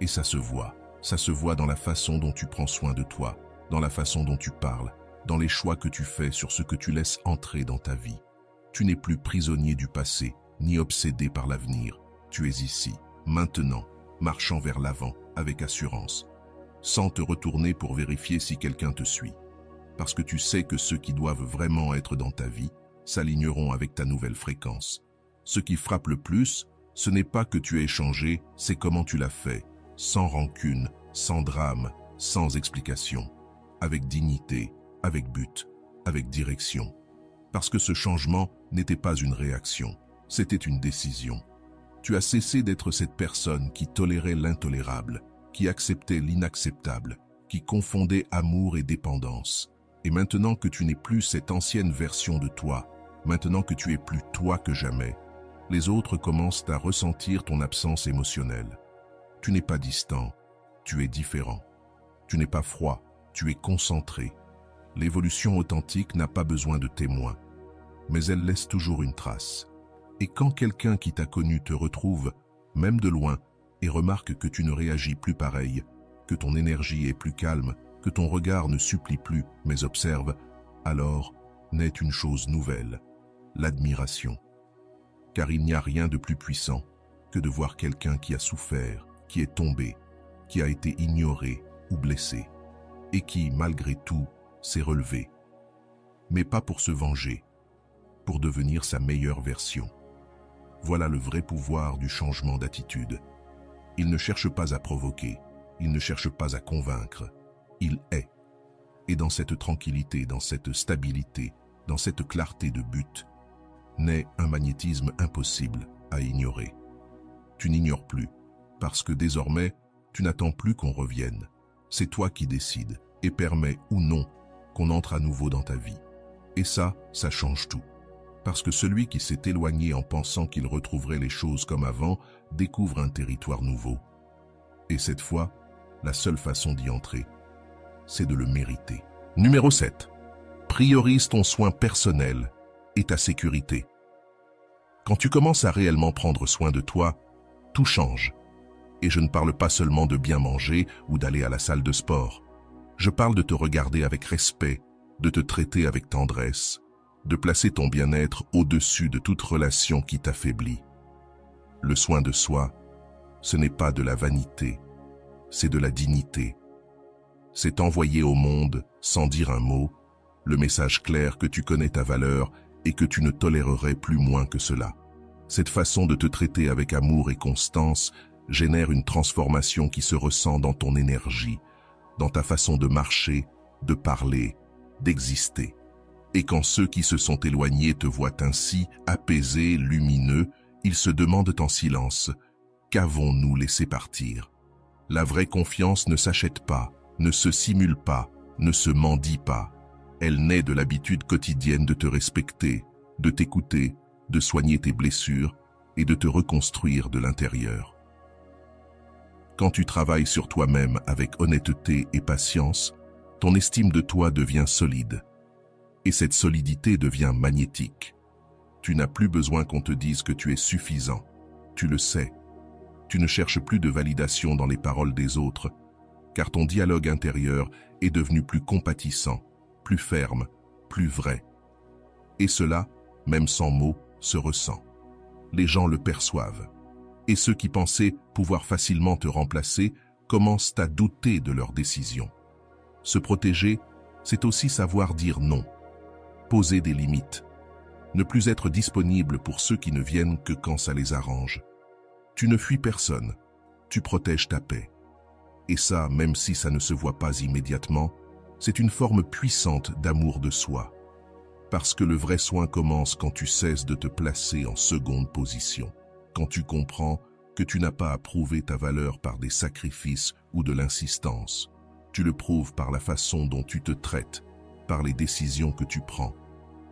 Et ça se voit dans la façon dont tu prends soin de toi, dans la façon dont tu parles, dans les choix que tu fais sur ce que tu laisses entrer dans ta vie. Tu n'es plus prisonnier du passé, ni obsédé par l'avenir. Tu es ici, maintenant, marchant vers l'avant, avec assurance, sans te retourner pour vérifier si quelqu'un te suit. Parce que tu sais que ceux qui doivent vraiment être dans ta vie s'aligneront avec ta nouvelle fréquence. Ce qui frappe le plus, ce n'est pas que tu aies changé, c'est comment tu l'as fait, sans rancune, sans drame, sans explication, avec dignité, avec but, avec direction. Parce que ce changement n'était pas une réaction, c'était une décision. Tu as cessé d'être cette personne qui tolérait l'intolérable, qui acceptait l'inacceptable, qui confondait amour et dépendance. Et maintenant que tu n'es plus cette ancienne version de toi, maintenant que tu es plus toi que jamais, les autres commencent à ressentir ton absence émotionnelle. Tu n'es pas distant, tu es différent. Tu n'es pas froid, tu es concentré. L'évolution authentique n'a pas besoin de témoins, mais elle laisse toujours une trace. Et quand quelqu'un qui t'a connu te retrouve, même de loin, et remarque que tu ne réagis plus pareil, que ton énergie est plus calme, que ton regard ne supplie plus, mais observe, alors naît une chose nouvelle, l'admiration. Car il n'y a rien de plus puissant que de voir quelqu'un qui a souffert, qui est tombé, qui a été ignoré ou blessé, et qui, malgré tout, s'est relevé. Mais pas pour se venger, pour devenir sa meilleure version. Voilà le vrai pouvoir du changement d'attitude. Il ne cherche pas à provoquer, il ne cherche pas à convaincre, il est. Et dans cette tranquillité, dans cette stabilité, dans cette clarté de but, naît un magnétisme impossible à ignorer. Tu n'ignores plus, parce que désormais, tu n'attends plus qu'on revienne. C'est toi qui décides et permets ou non qu'on entre à nouveau dans ta vie. Et ça change tout. Parce que celui qui s'est éloigné en pensant qu'il retrouverait les choses comme avant, découvre un territoire nouveau. Et cette fois, la seule façon d'y entrer, c'est de le mériter. Numéro 7. Priorise ton soin personnel et ta sécurité. Quand tu commences à réellement prendre soin de toi, tout change. Et je ne parle pas seulement de bien manger ou d'aller à la salle de sport. Je parle de te regarder avec respect, de te traiter avec tendresse, de placer ton bien-être au-dessus de toute relation qui t'affaiblit. Le soin de soi, ce n'est pas de la vanité, c'est de la dignité. C'est envoyer au monde, sans dire un mot, le message clair que tu connais ta valeur et que tu ne tolérerais plus moins que cela. Cette façon de te traiter avec amour et constance génère une transformation qui se ressent dans ton énergie, dans ta façon de marcher, de parler, d'exister. Et quand ceux qui se sont éloignés te voient ainsi, apaisé, lumineux, ils se demandent en silence, qu'avons-nous laissé partir? La vraie confiance ne s'achète pas, ne se simule pas, ne se mendie pas. Elle naît de l'habitude quotidienne de te respecter, de t'écouter, de soigner tes blessures et de te reconstruire de l'intérieur. Quand tu travailles sur toi-même avec honnêteté et patience, ton estime de toi devient solide. Et cette solidité devient magnétique. Tu n'as plus besoin qu'on te dise que tu es suffisant. Tu le sais. Tu ne cherches plus de validation dans les paroles des autres, car ton dialogue intérieur est devenu plus compatissant, plus ferme, plus vrai. Et cela, même sans mots, se ressent. Les gens le perçoivent. Et ceux qui pensaient pouvoir facilement te remplacer commencent à douter de leurs décisions. Se protéger, c'est aussi savoir dire non. Poser des limites. Ne plus être disponible pour ceux qui ne viennent que quand ça les arrange. Tu ne fuis personne. Tu protèges ta paix. Et ça, même si ça ne se voit pas immédiatement, c'est une forme puissante d'amour de soi. Parce que le vrai soin commence quand tu cesses de te placer en seconde position. Quand tu comprends que tu n'as pas à prouver ta valeur par des sacrifices ou de l'insistance. Tu le prouves par la façon dont tu te traites, par les décisions que tu prends,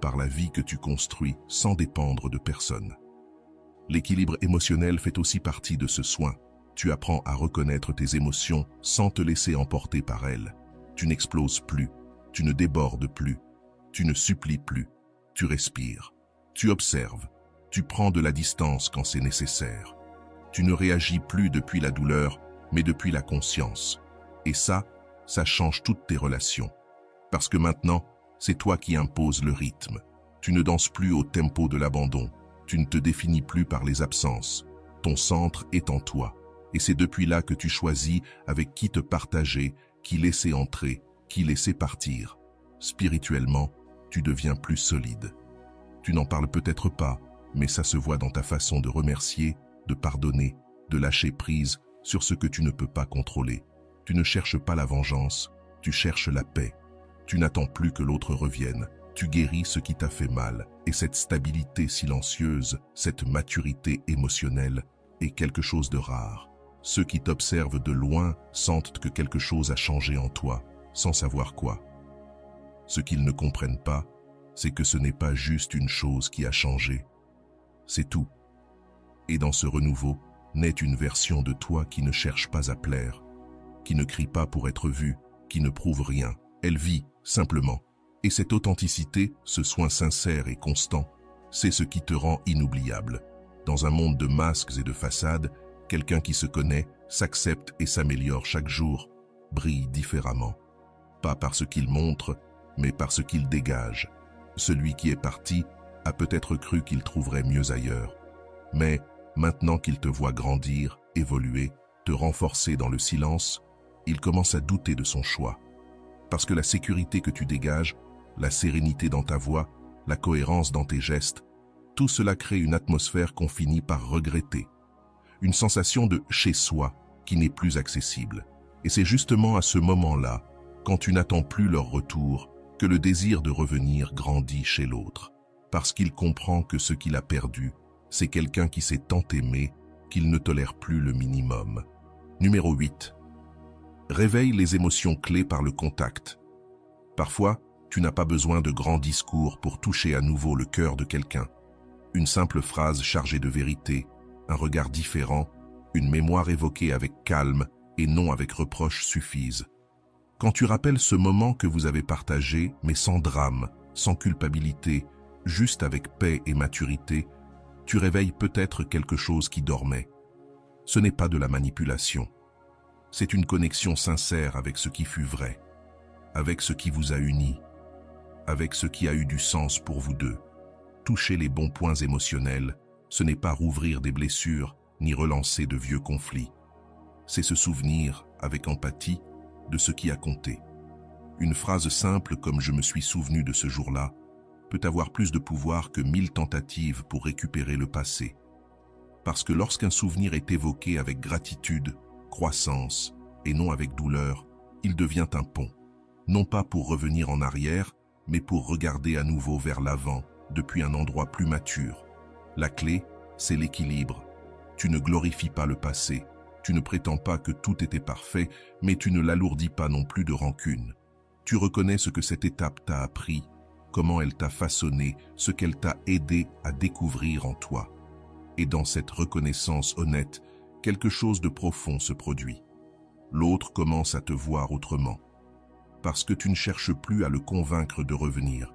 par la vie que tu construis sans dépendre de personne. L'équilibre émotionnel fait aussi partie de ce soin. Tu apprends à reconnaître tes émotions sans te laisser emporter par elles. Tu n'exploses plus, tu ne débordes plus, tu ne supplies plus, tu respires, tu observes, tu prends de la distance quand c'est nécessaire. Tu ne réagis plus depuis la douleur, mais depuis la conscience. Et ça change toutes tes relations. Parce que maintenant, c'est toi qui imposes le rythme. Tu ne danses plus au tempo de l'abandon. Tu ne te définis plus par les absences. Ton centre est en toi. Et c'est depuis là que tu choisis avec qui te partager, qui laisser entrer, qui laisser partir. Spirituellement, tu deviens plus solide. Tu n'en parles peut-être pas, mais ça se voit dans ta façon de remercier, de pardonner, de lâcher prise sur ce que tu ne peux pas contrôler. Tu ne cherches pas la vengeance, tu cherches la paix. Tu n'attends plus que l'autre revienne. Tu guéris ce qui t'a fait mal. Et cette stabilité silencieuse, cette maturité émotionnelle est quelque chose de rare. Ceux qui t'observent de loin sentent que quelque chose a changé en toi, sans savoir quoi. Ce qu'ils ne comprennent pas, c'est que ce n'est pas juste une chose qui a changé. C'est tout. Et dans ce renouveau, naît une version de toi qui ne cherche pas à plaire, qui ne crie pas pour être vue, qui ne prouve rien. Elle vit, simplement. Et cette authenticité, ce soin sincère et constant, c'est ce qui te rend inoubliable. Dans un monde de masques et de façades, quelqu'un qui se connaît, s'accepte et s'améliore chaque jour, brille différemment. Pas par ce qu'il montre, mais par ce qu'il dégage. Celui qui est parti a peut-être cru qu'il trouverait mieux ailleurs. Mais maintenant qu'il te voit grandir, évoluer, te renforcer dans le silence, il commence à douter de son choix. Parce que la sécurité que tu dégages, la sérénité dans ta voix, la cohérence dans tes gestes, tout cela crée une atmosphère qu'on finit par regretter. Une sensation de chez soi qui n'est plus accessible. Et c'est justement à ce moment-là, quand tu n'attends plus leur retour, que le désir de revenir grandit chez l'autre. Parce qu'il comprend que ce qu'il a perdu, c'est quelqu'un qui s'est tant aimé qu'il ne tolère plus le minimum. Numéro 8. Réveille les émotions clés par le contact. Parfois, tu n'as pas besoin de grands discours pour toucher à nouveau le cœur de quelqu'un. Une simple phrase chargée de vérité, un regard différent, une mémoire évoquée avec calme et non avec reproche suffisent. Quand tu rappelles ce moment que vous avez partagé, mais sans drame, sans culpabilité, juste avec paix et maturité, tu réveilles peut-être quelque chose qui dormait. Ce n'est pas de la manipulation. C'est une connexion sincère avec ce qui fut vrai, avec ce qui vous a unis, avec ce qui a eu du sens pour vous deux. Toucher les bons points émotionnels, ce n'est pas rouvrir des blessures, ni relancer de vieux conflits. C'est se souvenir, avec empathie, de ce qui a compté. Une phrase simple comme « je me suis souvenu de ce jour-là » peut avoir plus de pouvoir que 1000 tentatives pour récupérer le passé. Parce que lorsqu'un souvenir est évoqué avec gratitude, croissance, et non avec douleur, il devient un pont. Non pas pour revenir en arrière, mais pour regarder à nouveau vers l'avant, depuis un endroit plus mature. La clé, c'est l'équilibre. Tu ne glorifies pas le passé, tu ne prétends pas que tout était parfait, mais tu ne l'alourdis pas non plus de rancune. Tu reconnais ce que cette étape t'a appris, comment elle t'a façonné, ce qu'elle t'a aidé à découvrir en toi. Et dans cette reconnaissance honnête, quelque chose de profond se produit. L'autre commence à te voir autrement. Parce que tu ne cherches plus à le convaincre de revenir.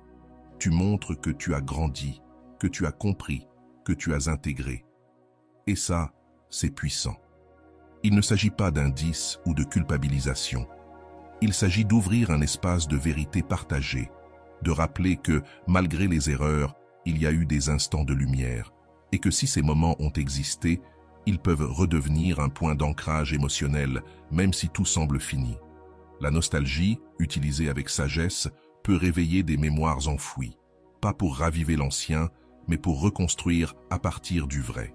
Tu montres que tu as grandi, que tu as compris, que tu as intégré. Et ça, c'est puissant. Il ne s'agit pas d'indice ou de culpabilisation. Il s'agit d'ouvrir un espace de vérité partagée, de rappeler que, malgré les erreurs, il y a eu des instants de lumière, et que si ces moments ont existé, ils peuvent redevenir un point d'ancrage émotionnel, même si tout semble fini. La nostalgie, utilisée avec sagesse, peut réveiller des mémoires enfouies, pas pour raviver l'ancien, mais pour reconstruire à partir du vrai.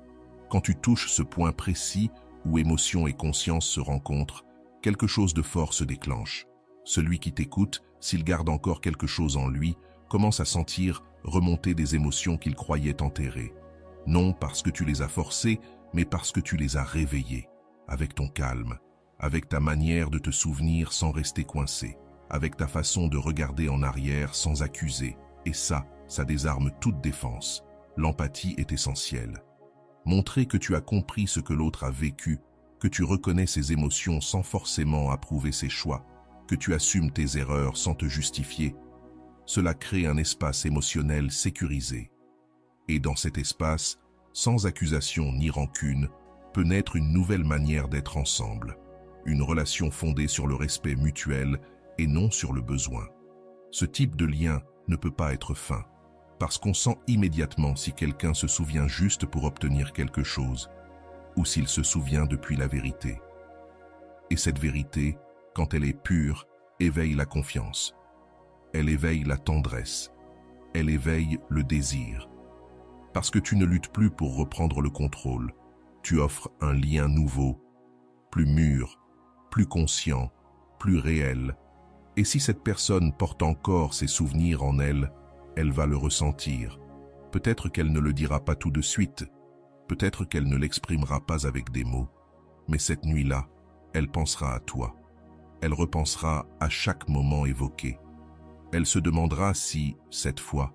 Quand tu touches ce point précis où émotion et conscience se rencontrent, quelque chose de fort se déclenche. Celui qui t'écoute, s'il garde encore quelque chose en lui, commence à sentir remonter des émotions qu'il croyait enterrées. Non parce que tu les as forcées, mais parce que tu les as réveillées, avec ton calme, avec ta manière de te souvenir sans rester coincé, avec ta façon de regarder en arrière sans accuser. Et ça désarme toute défense. L'empathie est essentielle. Montrer que tu as compris ce que l'autre a vécu, que tu reconnais ses émotions sans forcément approuver ses choix, que tu assumes tes erreurs sans te justifier, cela crée un espace émotionnel sécurisé. Et dans cet espace, sans accusation ni rancune, peut naître une nouvelle manière d'être ensemble, une relation fondée sur le respect mutuel et non sur le besoin. Ce type de lien ne peut pas être fin, parce qu'on sent immédiatement si quelqu'un se souvient juste pour obtenir quelque chose, ou s'il se souvient depuis la vérité. Et cette vérité, quand elle est pure, éveille la confiance. Elle éveille la tendresse. Elle éveille le désir. Parce que tu ne luttes plus pour reprendre le contrôle. Tu offres un lien nouveau, plus mûr, plus conscient, plus réel. Et si cette personne porte encore ses souvenirs en elle, elle va le ressentir. Peut-être qu'elle ne le dira pas tout de suite, peut-être qu'elle ne l'exprimera pas avec des mots, mais cette nuit-là, elle pensera à toi. Elle repensera à chaque moment évoqué. Elle se demandera si, cette fois,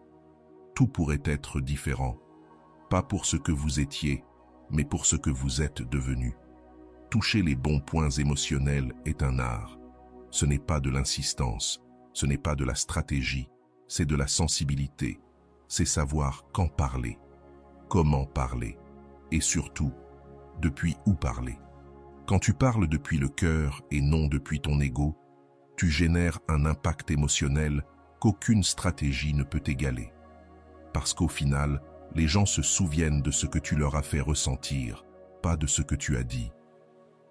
tout pourrait être différent. Pas pour ce que vous étiez, mais pour ce que vous êtes devenu. Toucher les bons points émotionnels est un art. Ce n'est pas de l'insistance, ce n'est pas de la stratégie, c'est de la sensibilité. C'est savoir quand parler, comment parler, et surtout, depuis où parler. Quand tu parles depuis le cœur et non depuis ton ego, tu génères un impact émotionnel qu'aucune stratégie ne peut égaler. Parce qu'au final, les gens se souviennent de ce que tu leur as fait ressentir, pas de ce que tu as dit.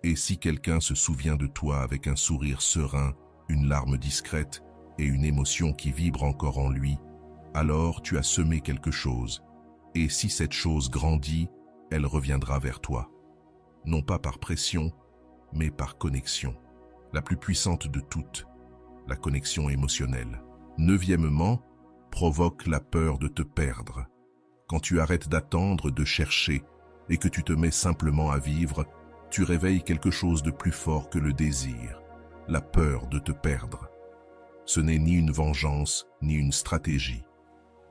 Et si quelqu'un se souvient de toi avec un sourire serein, une larme discrète et une émotion qui vibre encore en lui, alors tu as semé quelque chose. Et si cette chose grandit, elle reviendra vers toi. Non pas par pression, mais par connexion. La plus puissante de toutes, la connexion émotionnelle. Neuvièmement, provoque la peur de te perdre. Quand tu arrêtes d'attendre, de chercher, et que tu te mets simplement à vivre, tu réveilles quelque chose de plus fort que le désir, la peur de te perdre. Ce n'est ni une vengeance, ni une stratégie.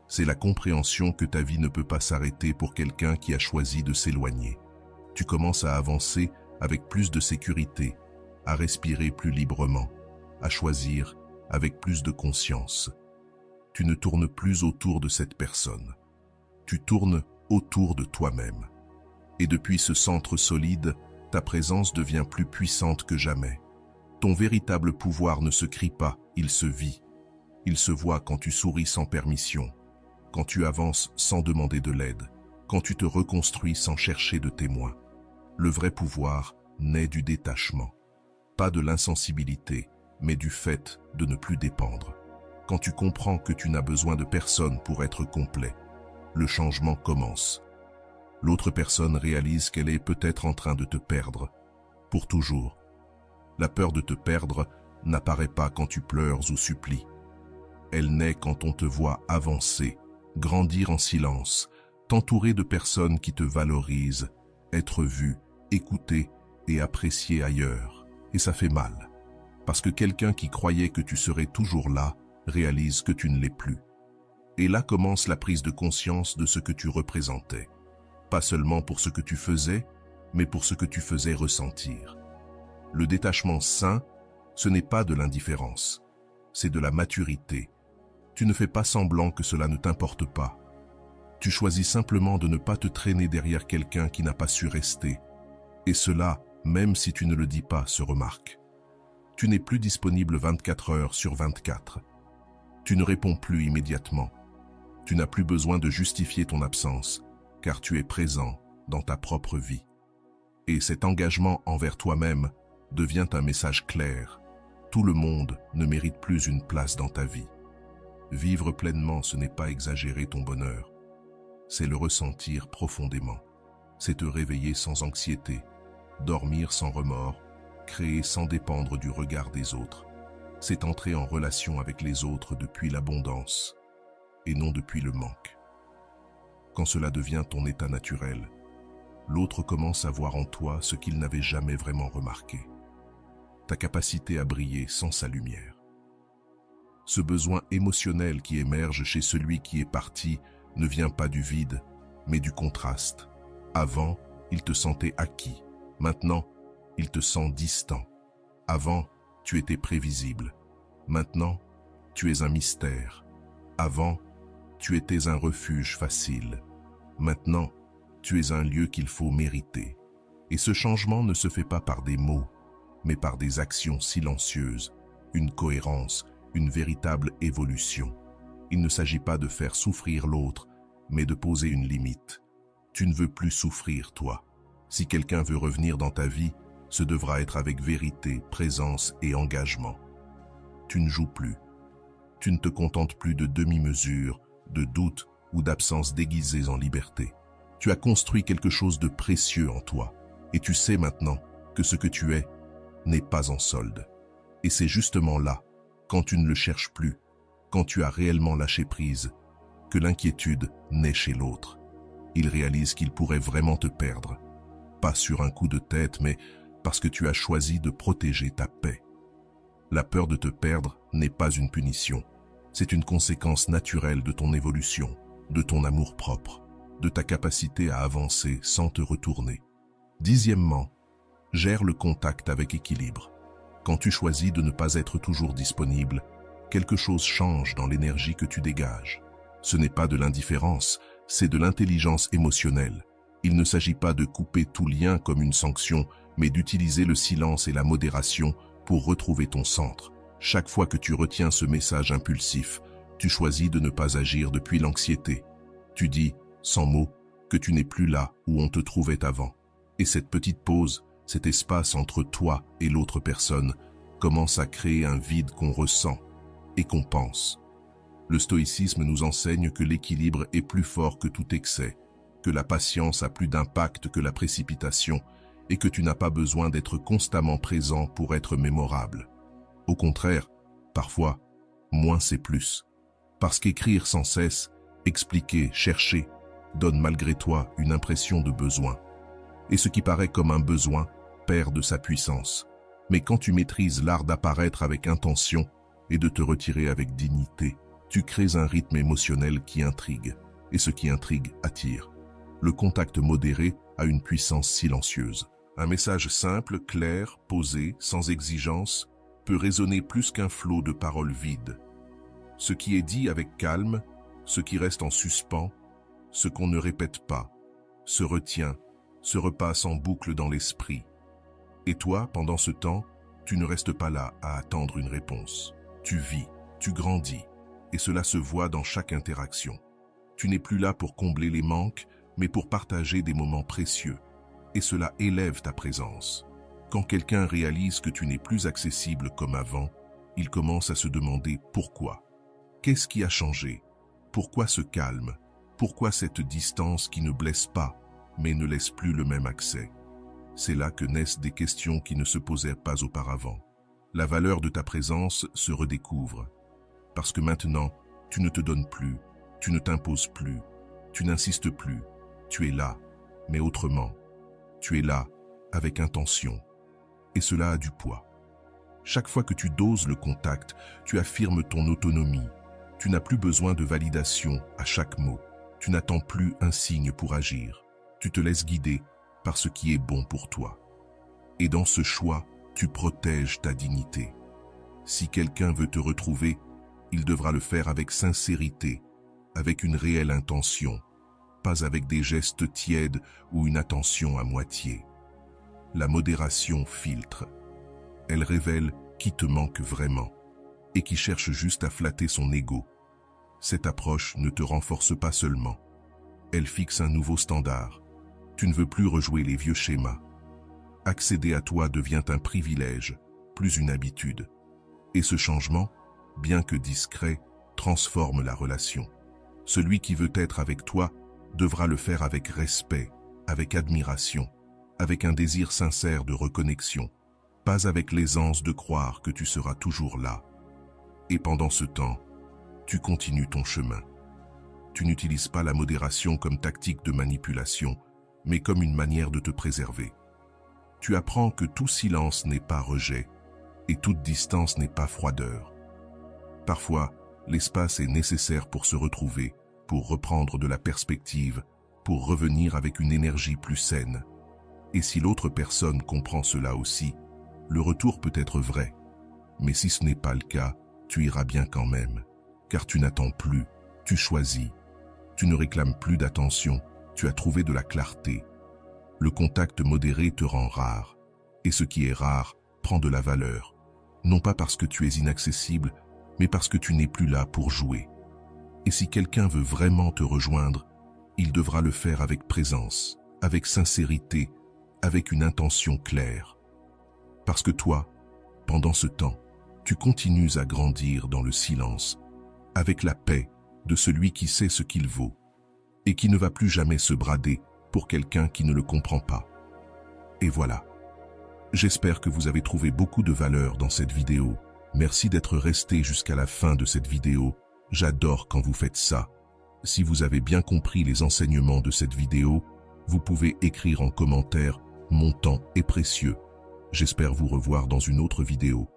C'est la compréhension que ta vie ne peut pas s'arrêter pour quelqu'un qui a choisi de s'éloigner. Tu commences à avancer avec plus de sécurité, à respirer plus librement, à choisir avec plus de conscience. tu ne tournes plus autour de cette personne. Tu tournes autour de toi-même. Et depuis ce centre solide, ta présence devient plus puissante que jamais. Ton véritable pouvoir ne se crie pas, il se vit. Il se voit quand tu souris sans permission, quand tu avances sans demander de l'aide, quand tu te reconstruis sans chercher de témoins. Le vrai pouvoir naît du détachement, pas de l'insensibilité, mais du fait de ne plus dépendre. Quand tu comprends que tu n'as besoin de personne pour être complet, le changement commence. L'autre personne réalise qu'elle est peut-être en train de te perdre, pour toujours. La peur de te perdre n'apparaît pas quand tu pleures ou supplies. Elle naît quand on te voit avancer, grandir en silence, t'entourer de personnes qui te valorisent, être vu, écouté et apprécié ailleurs. Et ça fait mal, parce que quelqu'un qui croyait que tu serais toujours là réalise que tu ne l'es plus. Et là commence la prise de conscience de ce que tu représentais. Pas seulement pour ce que tu faisais, mais pour ce que tu faisais ressentir. Le détachement sain, ce n'est pas de l'indifférence, c'est de la maturité. Tu ne fais pas semblant que cela ne t'importe pas. Tu choisis simplement de ne pas te traîner derrière quelqu'un qui n'a pas su rester. Et cela, même si tu ne le dis pas, se remarque. Tu n'es plus disponible 24 heures sur 24. Tu ne réponds plus immédiatement. Tu n'as plus besoin de justifier ton absence, car tu es présent dans ta propre vie. Et cet engagement envers toi-même devient un message clair. Tout le monde ne mérite plus une place dans ta vie. Vivre pleinement, ce n'est pas exagérer ton bonheur. C'est le ressentir profondément. C'est te réveiller sans anxiété, dormir sans remords, créer sans dépendre du regard des autres. C'est entrer en relation avec les autres depuis l'abondance et non depuis le manque. Quand cela devient ton état naturel, l'autre commence à voir en toi ce qu'il n'avait jamais vraiment remarqué. Ta capacité à briller sans sa lumière. Ce besoin émotionnel qui émerge chez celui qui est parti ne vient pas du vide, mais du contraste. Avant, il te sentait acquis. Maintenant, il te sent distant. Avant, tu étais prévisible. Maintenant, tu es un mystère. Avant, tu étais un refuge facile. Maintenant, tu es un lieu qu'il faut mériter. Et ce changement ne se fait pas par des mots, mais par des actions silencieuses, une cohérence, une véritable évolution. Il ne s'agit pas de faire souffrir l'autre, mais de poser une limite. Tu ne veux plus souffrir, toi. Si quelqu'un veut revenir dans ta vie, ce devra être avec vérité, présence et engagement. Tu ne joues plus. Tu ne te contentes plus de demi-mesures, de doutes ou d'absences déguisées en liberté. Tu as construit quelque chose de précieux en toi, et tu sais maintenant que ce que tu es n'est pas en solde. Et c'est justement là, quand tu ne le cherches plus, quand tu as réellement lâché prise, que l'inquiétude naît chez l'autre. Il réalise qu'il pourrait vraiment te perdre, pas sur un coup de tête, mais parce que tu as choisi de protéger ta paix. La peur de te perdre n'est pas une punition, c'est une conséquence naturelle de ton évolution, de ton amour-propre, de ta capacité à avancer sans te retourner. Dixièmement, gère le contact avec équilibre. Quand tu choisis de ne pas être toujours disponible, quelque chose change dans l'énergie que tu dégages. Ce n'est pas de l'indifférence, c'est de l'intelligence émotionnelle. Il ne s'agit pas de couper tout lien comme une sanction, mais d'utiliser le silence et la modération pour retrouver ton centre. Chaque fois que tu retiens ce message impulsif, tu choisis de ne pas agir depuis l'anxiété. Tu dis, sans mots, que tu n'es plus là où on te trouvait avant. Et cette petite pause, cet espace entre toi et l'autre personne, commence à créer un vide qu'on ressent et qu'on pense. Le stoïcisme nous enseigne que l'équilibre est plus fort que tout excès, que la patience a plus d'impact que la précipitation et que tu n'as pas besoin d'être constamment présent pour être mémorable. Au contraire, parfois, moins c'est plus. Parce qu'écrire sans cesse, expliquer, chercher, donne malgré toi une impression de besoin. Et ce qui paraît comme un besoin perd de sa puissance. Mais quand tu maîtrises l'art d'apparaître avec intention et de te retirer avec dignité, tu crées un rythme émotionnel qui intrigue, et ce qui intrigue attire. Le contact modéré a une puissance silencieuse. Un message simple, clair, posé, sans exigence, peut résonner plus qu'un flot de paroles vides. Ce qui est dit avec calme, ce qui reste en suspens, ce qu'on ne répète pas, se retient, se repasse en boucle dans l'esprit. Et toi, pendant ce temps, tu ne restes pas là à attendre une réponse. Tu vis, tu grandis, et cela se voit dans chaque interaction. Tu n'es plus là pour combler les manques, mais pour partager des moments précieux. Et cela élève ta présence. Quand quelqu'un réalise que tu n'es plus accessible comme avant, il commence à se demander pourquoi. Qu'est-ce qui a changé? Pourquoi ce calme? Pourquoi cette distance qui ne blesse pas, mais ne laisse plus le même accès? C'est là que naissent des questions qui ne se posaient pas auparavant. La valeur de ta présence se redécouvre. Parce que maintenant, tu ne te donnes plus, tu ne t'imposes plus, tu n'insistes plus. Tu es là, mais autrement. Tu es là, avec intention. Et cela a du poids. Chaque fois que tu doses le contact, tu affirmes ton autonomie. Tu n'as plus besoin de validation à chaque mot. Tu n'attends plus un signe pour agir. Tu te laisses guider par ce qui est bon pour toi. Et dans ce choix, tu protèges ta dignité. Si quelqu'un veut te retrouver, il devra le faire avec sincérité, avec une réelle intention, pas avec des gestes tièdes ou une attention à moitié. La modération filtre. Elle révèle qui te manque vraiment et qui cherche juste à flatter son ego. Cette approche ne te renforce pas seulement. Elle fixe un nouveau standard. Tu ne veux plus rejouer les vieux schémas. Accéder à toi devient un privilège, plus une habitude. Et ce changement, bien que discret, transforme la relation. Celui qui veut être avec toi devra le faire avec respect, avec admiration, avec un désir sincère de reconnexion, pas avec l'aisance de croire que tu seras toujours là. Et pendant ce temps, tu continues ton chemin. Tu n'utilises pas la modération comme tactique de manipulation, mais comme une manière de te préserver. Tu apprends que tout silence n'est pas rejet, et toute distance n'est pas froideur. Parfois, l'espace est nécessaire pour se retrouver, pour reprendre de la perspective, pour revenir avec une énergie plus saine. Et si l'autre personne comprend cela aussi, le retour peut être vrai. Mais si ce n'est pas le cas, tu iras bien quand même. Car tu n'attends plus, tu choisis. Tu ne réclames plus d'attention, tu as trouvé de la clarté. Le contact modéré te rend rare. Et ce qui est rare prend de la valeur. Non pas parce que tu es inaccessible, mais parce que tu n'es plus là pour jouer. Et si quelqu'un veut vraiment te rejoindre, il devra le faire avec présence, avec sincérité, avec une intention claire. Parce que toi, pendant ce temps, tu continues à grandir dans le silence, avec la paix de celui qui sait ce qu'il vaut, et qui ne va plus jamais se brader pour quelqu'un qui ne le comprend pas. Et voilà. J'espère que vous avez trouvé beaucoup de valeur dans cette vidéo. Merci d'être resté jusqu'à la fin de cette vidéo. J'adore quand vous faites ça. Si vous avez bien compris les enseignements de cette vidéo, vous pouvez écrire en commentaire « Mon temps est précieux ». J'espère vous revoir dans une autre vidéo.